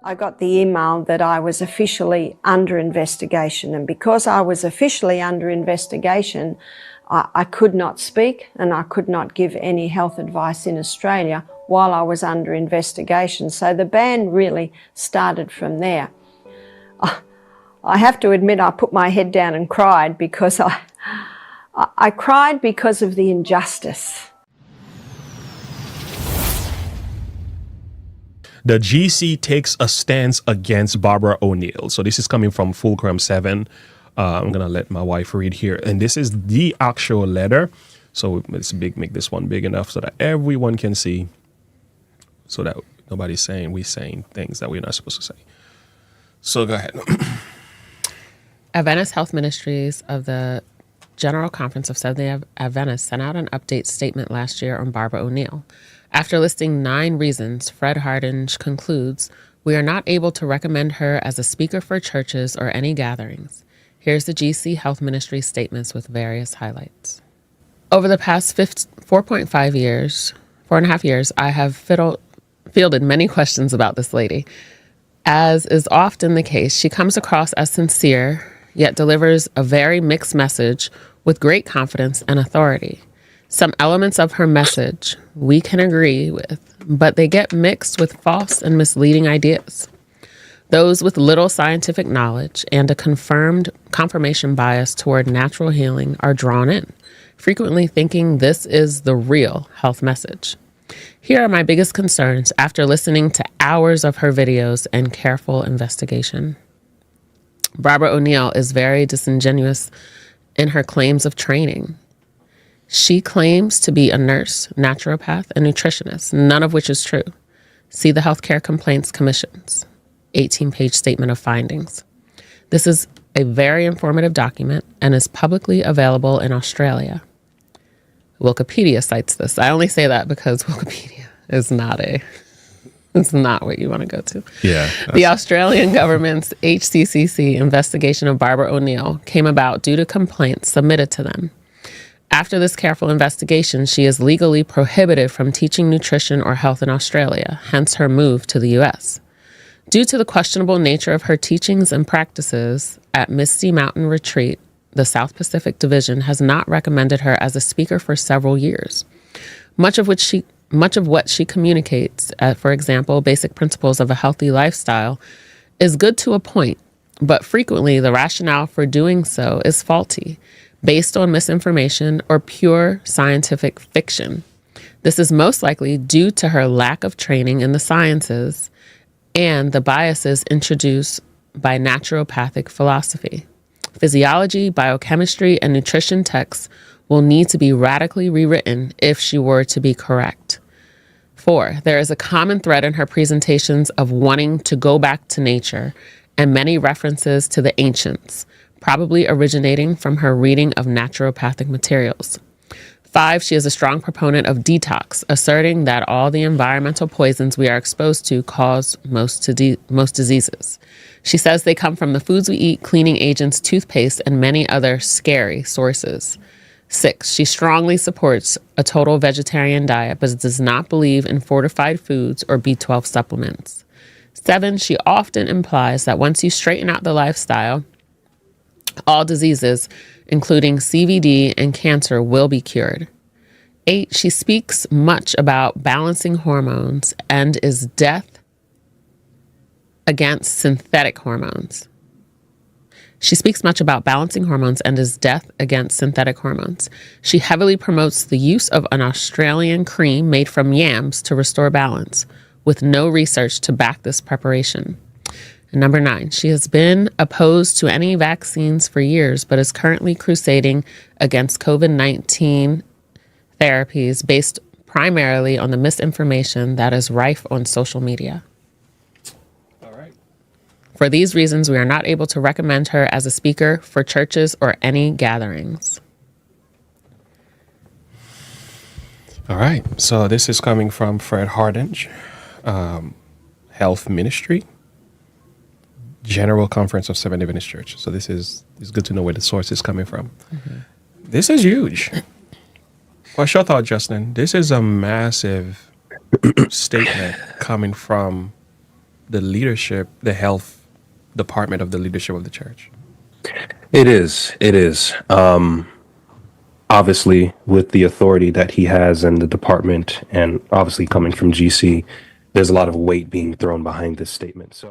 I got the email that I was officially under investigation, and because I was officially under investigation, I could not speak and I could not give any health advice in Australia while I was under investigation. So the ban really started from there. I have to admit I put my head down and cried because I cried because of the injustice. The GC takes a stance against Barbara O'Neill. So this is coming from Fulcrum 7. I'm going to let my wife read here. And this is the actual letter. So let's make this one big enough so that everyone can see, so that nobody's saying we're saying things that we're not supposed to say. So go ahead. Adventist Health Ministries of the General Conference of Seventh-day Adventists sent out an update statement last year on Barbara O'Neill. After listing 9 reasons, Fred Hardinge concludes, "We are not able to recommend her as a speaker for churches or any gatherings." Here's the GC Health Ministry statements with various highlights. Over the past 4.5 years, 4.5 years, I have fielded many questions about this lady. As is often the case, she comes across as sincere, yet delivers a very mixed message with great confidence and authority. Some elements of her message we can agree with, but they get mixed with false and misleading ideas. Those with little scientific knowledge and a confirmation bias toward natural healing are drawn in, frequently thinking this is the real health message. Here are my biggest concerns after listening to hours of her videos and careful investigation. Barbara O'Neill is very disingenuous in her claims of training. She claims to be a nurse, naturopath, and nutritionist, none of which is true. See the Healthcare Complaints Commission's 18-page statement of findings. This is a very informative document and is publicly available in Australia. Wikipedia cites this. I only say that because Wikipedia is it's not what you want to go to. Yeah. The Australian government's HCCC investigation of Barbara O'Neill came about due to complaints submitted to them. After this careful investigation, she is legally prohibited from teaching nutrition or health in Australia, hence her move to the U.S. Due to the questionable nature of her teachings and practices at Misty Mountain Retreat, the South Pacific Division has not recommended her as a speaker for several years. Much of what she communicates, for example, basic principles of a healthy lifestyle, is good to a point, but frequently the rationale for doing so is faulty, based on misinformation or pure scientific fiction. This is most likely due to her lack of training in the sciences and the biases introduced by naturopathic philosophy. Physiology, biochemistry, and nutrition texts will need to be radically rewritten if she were to be correct. 4, there is a common thread in her presentations of wanting to go back to nature and many references to the ancients, probably originating from her reading of naturopathic materials. 5, she is a strong proponent of detox, asserting that all the environmental poisons we are exposed to cause most diseases. She says they come from the foods we eat, cleaning agents, toothpaste, and many other scary sources. 6, she strongly supports a total vegetarian diet, but does not believe in fortified foods or B12 supplements. 7, she often implies that once you straighten out the lifestyle, all diseases, including CVD and cancer, will be cured. 8, she speaks much about balancing hormones and is death against synthetic hormones. She speaks much about balancing hormones and is death against synthetic hormones. She heavily promotes the use of an Australian cream made from yams to restore balance, with no research to back this preparation. And number 9, she has been opposed to any vaccines for years, but is currently crusading against COVID-19 therapies based primarily on the misinformation that is rife on social media. All right. For these reasons, we are not able to recommend her as a speaker for churches or any gatherings. All right. So this is coming from Fred Hardinge, Health Ministry, General Conference of Seventh-day Adventist Church. So it's good to know where the source is coming from. Mm-hmm. This is huge. What's your thought, Justin? This is a massive statement coming from the leadership, the health department of the leadership of the church? It is. It is. Obviously, with the authority that he has and the department, and obviously coming from GC, there's a lot of weight being thrown behind this statement. So.